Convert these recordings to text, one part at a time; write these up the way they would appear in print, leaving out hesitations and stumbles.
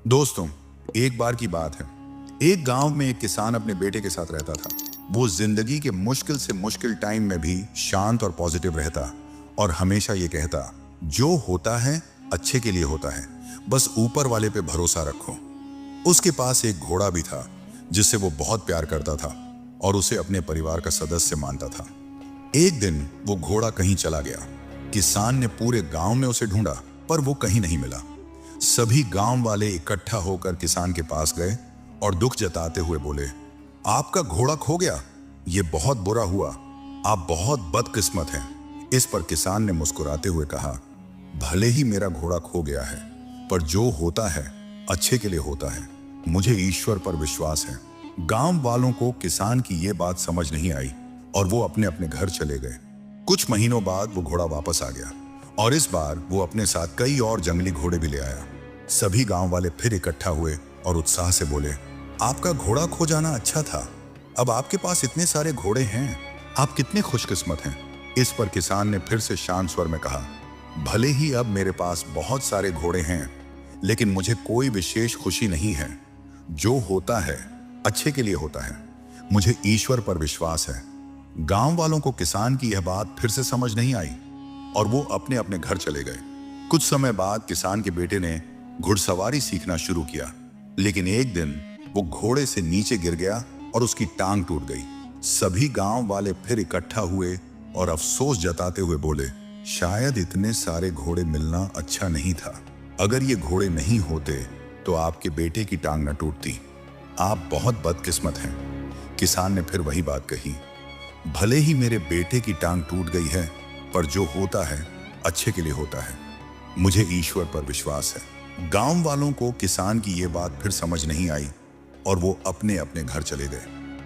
दोस्तों, एक बार की बात है। एक गांव में एक किसान अपने बेटे के साथ रहता था। वो जिंदगी के मुश्किल से मुश्किल टाइम में भी शांत और पॉजिटिव रहता और हमेशा ये कहता, जो होता है अच्छे के लिए होता है, बस ऊपर वाले पे भरोसा रखो। उसके पास एक घोड़ा भी था जिससे वो बहुत प्यार करता था और उसे अपने परिवार का सदस्य मानता था। एक दिन वो घोड़ा कहीं चला गया। किसान ने पूरे गांव में उसे ढूंढा पर वो कहीं नहीं मिला। सभी गांव वाले इकट्ठा होकर किसान के पास गए और दुख जताते हुए बोले, आपका घोड़ा खो गया, ये बहुत बुरा हुआ, आप बहुत बदकिस्मत हैं। इस पर किसान ने मुस्कुराते हुए कहा, भले ही मेरा घोड़ा खो गया है, पर जो होता है अच्छे के लिए होता है। मुझे ईश्वर पर विश्वास है। गांव वालों को किसान की ये बात समझ नहीं आई और वो अपने अपने घर चले गए। कुछ महीनों बाद वो घोड़ा वापस आ गया और इस बार वो अपने साथ कई और जंगली घोड़े भी ले आया। सभी गांव वाले फिर इकट्ठा हुए और उत्साह से बोले, आपका घोड़ा खो जाना अच्छा था, अब आपके पास इतने सारे घोड़े हैं, आप कितने खुशकिस्मत हैं। इस पर किसान ने फिर से शांत स्वर में कहा, भले ही अब मेरे पास बहुत सारे घोड़े हैं, लेकिन मुझे कोई विशेष खुशी नहीं है। जो होता है अच्छे के लिए होता है। मुझे ईश्वर पर विश्वास है। गांव वालों को किसान की यह बात फिर से समझ नहीं आई और वो अपने अपने घर चले गए। कुछ समय बाद किसान के बेटे ने घुड़सवारी सीखना शुरू किया, लेकिन एक दिन वो घोड़े से नीचे गिर गया और उसकी टांग टूट गई। सभी गांव वाले फिर इकट्ठा हुए और अफसोस जताते हुए बोले, शायद इतने सारे घोड़े मिलना अच्छा नहीं था। अगर ये घोड़े नहीं होते तो आपके बेटे की टांग न टूटती। आप बहुत बदकिस्मत हैं। किसान ने फिर वही बात कही, भले ही मेरे बेटे की टांग टूट गई है, पर जो होता है अच्छे के लिए होता है। मुझे ईश्वर पर विश्वास है। गांव वालों को किसान की ये बात फिर समझ नहीं आई और वो अपने अपने घर चले गए।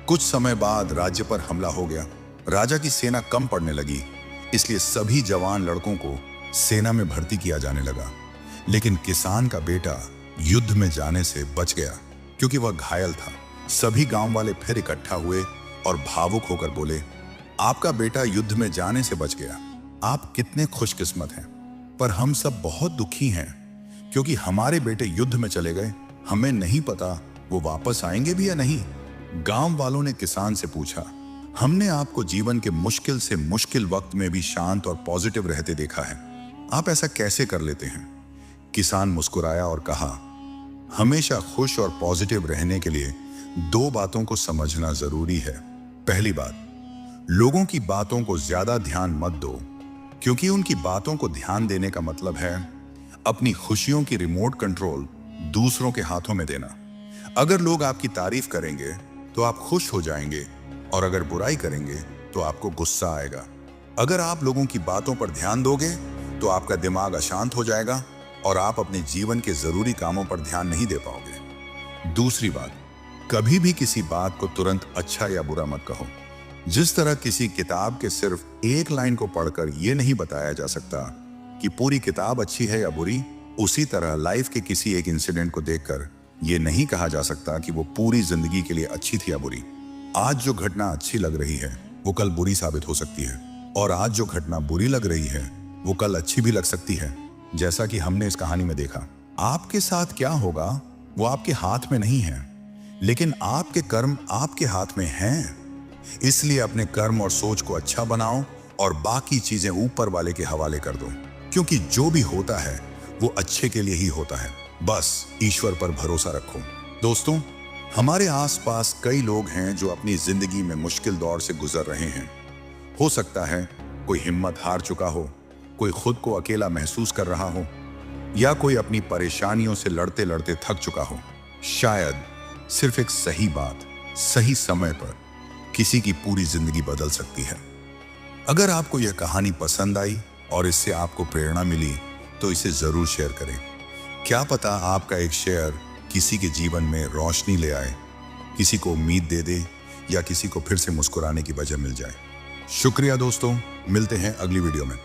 कुछ समय बाद राज्य पर हमला हो गया। राजा की सेना कम पड़ने लगी, इसलिए सभी जवान लड़कों को सेना में भर्ती किया जाने लगा। लेकिन किसान का बेटा युद्ध में जाने से बच गया क्योंकि वह घायल था। सभी गांव वाले फिर इकट्ठा हुए और भावुक होकर बोले, आपका बेटा युद्ध में जाने से बच गया, आप कितने खुशकिस्मत हैं। पर हम सब बहुत दुखी हैं क्योंकि हमारे बेटे युद्ध में चले गए। हमें नहीं पता वो वापस आएंगे भी या नहीं। गांव वालों ने किसान से पूछा, हमने आपको जीवन के मुश्किल से मुश्किल वक्त में भी शांत और पॉजिटिव रहते देखा है, आप ऐसा कैसे कर लेते हैं। किसान मुस्कुराया और कहा, हमेशा खुश और पॉजिटिव रहने के लिए दो बातों को समझना जरूरी है। पहली बात, लोगों की बातों को ज्यादा ध्यान मत दो, क्योंकि उनकी बातों को ध्यान देने का मतलब है अपनी खुशियों की रिमोट कंट्रोल दूसरों के हाथों में देना। अगर लोग आपकी तारीफ करेंगे तो आप खुश हो जाएंगे और अगर बुराई करेंगे तो आपको गुस्सा आएगा। अगर आप लोगों की बातों पर ध्यान दोगे तो आपका दिमाग अशांत हो जाएगा और आप अपने जीवन के जरूरी कामों पर ध्यान नहीं दे पाओगे। दूसरी बात, कभी भी किसी बात को तुरंत अच्छा या बुरा मत कहो। जिस तरह किसी किताब के सिर्फ एक लाइन को पढ़कर यह नहीं बताया जा सकता कि पूरी किताब अच्छी है या बुरी, उसी तरह लाइफ के किसी एक इंसिडेंट को देखकर यह नहीं कहा जा सकता कि वो पूरी जिंदगी के लिए अच्छी थी या बुरी। आज जो घटना अच्छी लग रही है वो कल बुरी साबित हो सकती है और आज जो घटना बुरी लग रही है वो कल अच्छी भी लग सकती है। जैसा कि हमने इस कहानी में देखा, आपके साथ क्या होगा वो आपके हाथ में नहीं है, लेकिन आपके कर्म आपके हाथ में हैं। इसलिए अपने कर्म और सोच को अच्छा बनाओ और बाकी चीजें ऊपर वाले के हवाले कर दो, क्योंकि जो भी होता है वो अच्छे के लिए ही होता है। बस ईश्वर पर भरोसा रखो। दोस्तों, हमारे आसपास कई लोग हैं जो अपनी जिंदगी में मुश्किल दौर से गुजर रहे हैं। हो सकता है कोई हिम्मत हार चुका हो, कोई खुद को अकेला महसूस कर रहा हो, या कोई अपनी परेशानियों से लड़ते लड़ते थक चुका हो। शायद सिर्फ एक सही बात सही समय पर किसी की पूरी जिंदगी बदल सकती है। अगर आपको यह कहानी पसंद आई और इससे आपको प्रेरणा मिली तो इसे जरूर शेयर करें। क्या पता आपका एक शेयर किसी के जीवन में रोशनी ले आए, किसी को उम्मीद दे दे या किसी को फिर से मुस्कुराने की वजह मिल जाए। शुक्रिया दोस्तों, मिलते हैं अगली वीडियो में।